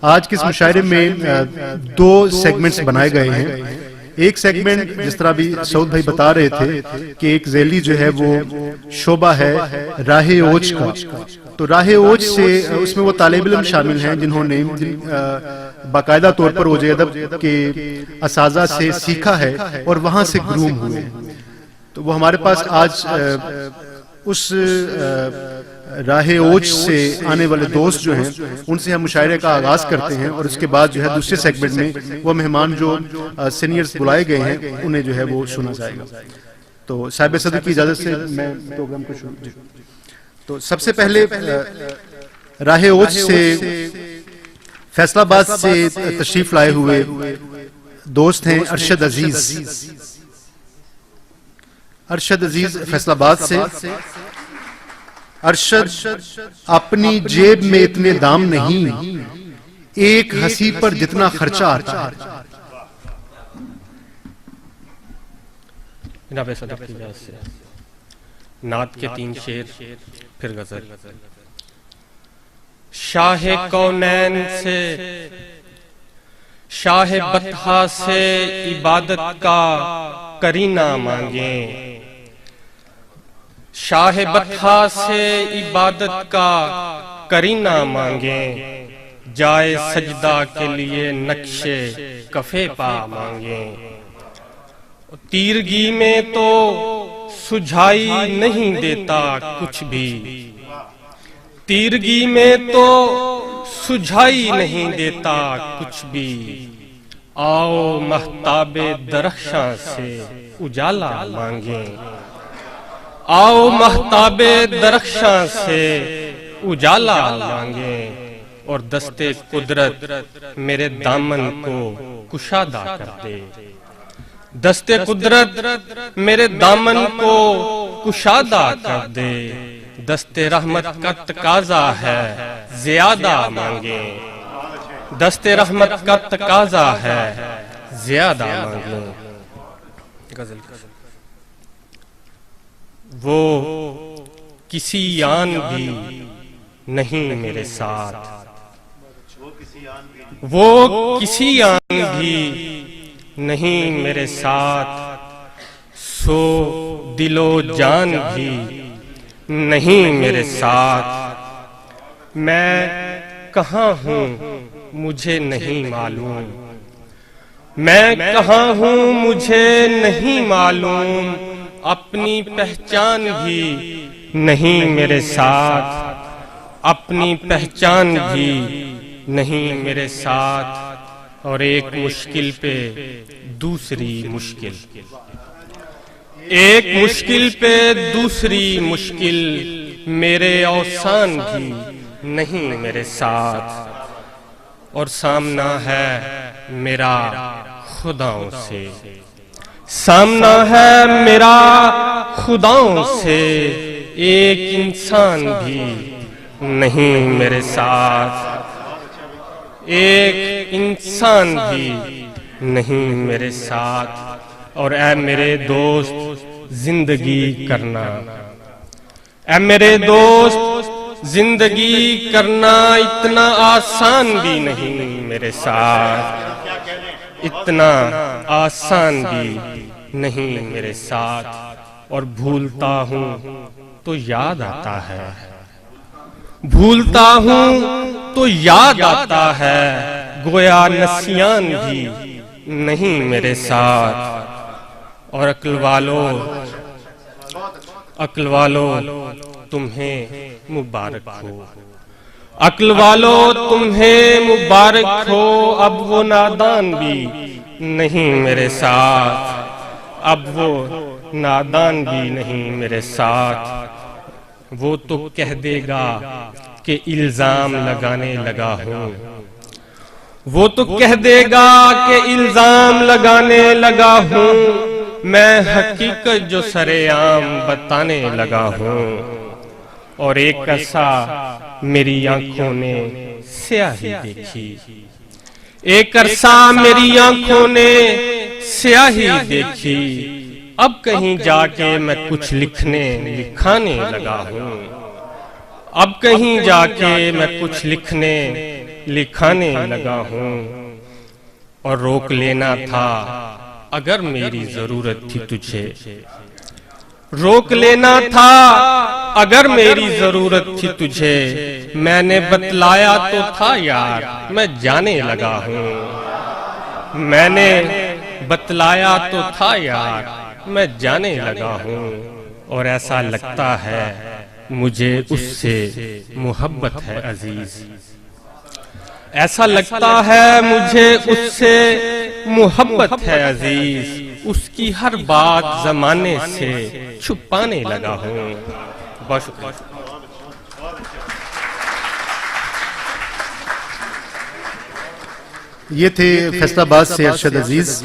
آج کے اس مشاعرے میں دو سیگمنٹس بنائے گئے ہیں. ایک سیگمنٹ جس طرح بھی سعود بھائی بتا رہے تھے کہ ایک ذیلی جو ہے وہ شعبہ ہے راہ اوج کا. تو راہ اوج سے اس میں وہ طالب علم شامل ہیں جنہوں نے باقاعدہ طور پر اوج ادب کے اساتذہ سے سیکھا ہے اور وہاں سے گروم ہوئے. تو وہ ہمارے پاس آج اس راہ اوج سے آنے والے دوست جو ہیں ان سے ہم مشاعرے کا آغاز کرتے ہیں، اور اس کے بعد جو ہے دوسرے سیگمنٹ میں وہ مہمان جو سینئرز بلائے گئے ہیں انہیں جو ہے وہ سنا جائے گا. تو صاحب صدر کی اجازت سے میں پروگرام کو شروع. تو سب سے پہلے راہ اوج سے فیصل آباد سے تشریف لائے ہوئے دوست ہیں ارشد عزیز. ارشد عزیز فیصل آباد سے. ارشد اپنی جیب میں اتنے دام نہیں، ایک ہنسی پر جتنا خرچہ آتا ہے. جناب صدر کی اجازت سے نعت کے 3 شعر پھر غزل. شاہ کونین سے شاہ بطحا سے عبادت کا کرینہ مانگیں، شاہ بطحا سے عبادت کا کرینہ مانگیں، جائے سجدہ کے لیے نقش کفے پا مانگیں. تیرگی میں تو سجھائی نہیں دیتا کچھ بھی، تیرگی میں تو سجھائی نہیں دیتا کچھ بھی، آؤ مہتاب درخشاں سے اجالا مانگیں، آؤ مہتاب درخشاں سے اجالا مانگیں، اور دست قدرت میرے دامن کو کشادہ کر دے، دست قدرت میرے دامن کو کشادہ کر دے، دست رحمت کا تقاضا ہے زیادہ مانگیں، دست رحمت کا تقاضا ہے زیادہ مانگیں. غزل. وہ کسی آن بھی نہیں میرے ساتھ، وہ کسی آن بھی نہیں میرے ساتھ، سو دل و جان بھی نہیں میرے ساتھ. میں کہاں ہوں مجھے نہیں معلوم، میں کہاں ہوں مجھے نہیں معلوم، اپنی پہچان بھی نہیں میرے ساتھ، اپنی پہچان بھی نہیں میرے ساتھ. اور ایک مشکل پہ دوسری مشکل، ایک مشکل پہ دوسری مشکل، میرے اوسان بھی نہیں میرے ساتھ. اور سامنا ہے میرا خداؤں سے، سامنا ہے میرا خداؤں سے، ایک انسان بھی نہیں میرے ساتھ، ایک انسان بھی نہیں میرے ساتھ. اور اے میرے دوست زندگی کرنا، اے میرے دوست زندگی کرنا اتنا آسان بھی نہیں میرے ساتھ، اتنا آسان بھی نہیں میرے ساتھ. اور بھولتا ہوں تو یاد آتا ہے، بھولتا ہوں تو یاد آتا ہے، گویا نسیان بھی نہیں میرے ساتھ. اور عقل والو تمہیں مبارک ہو، عقل والو تمہیں مبارک ہو، اب وہ نادان بھی نہیں میرے ساتھ، اب وہ نادان بھی نہیں میرے ساتھ. وہ تو کہہ دے گا کہ الزام لگانے لگا ہوں، وہ تو کہہ دے گا کہ الزام لگانے لگا ہوں، میں حقیقت جو سرے عام بتانے لگا ہوں. اور ایک عرصہ میری آنکھوں نے سیاہی دیکھی، ایک عرصہ میری آنکھوں نے سیاہی دیکھی، اب کہیں جا کے میں کچھ لکھانے لگا ہوں، اب کہیں جا کے میں کچھ لکھانے لگا ہوں اور روک لینا تھا اگر میری ضرورت تھی تجھے روک لینا تھا اگر میری ضرورت تھی تجھے میں نے بتلایا تو تھا یار میں جانے لگا ہوں میں نے بتلایا تو تھا یار میں جانے لگا ہوں اور ایسا لگتا ہے مجھے اس سے محبت ہے عزیز ایسا لگتا ہے مجھے اس سے محبت ہے عزیز اس کی ہر بات زمانے سے چھپانے لگا ہوں بہت شکریہ یہ تھے فیصل آباد سے ارشد عزیز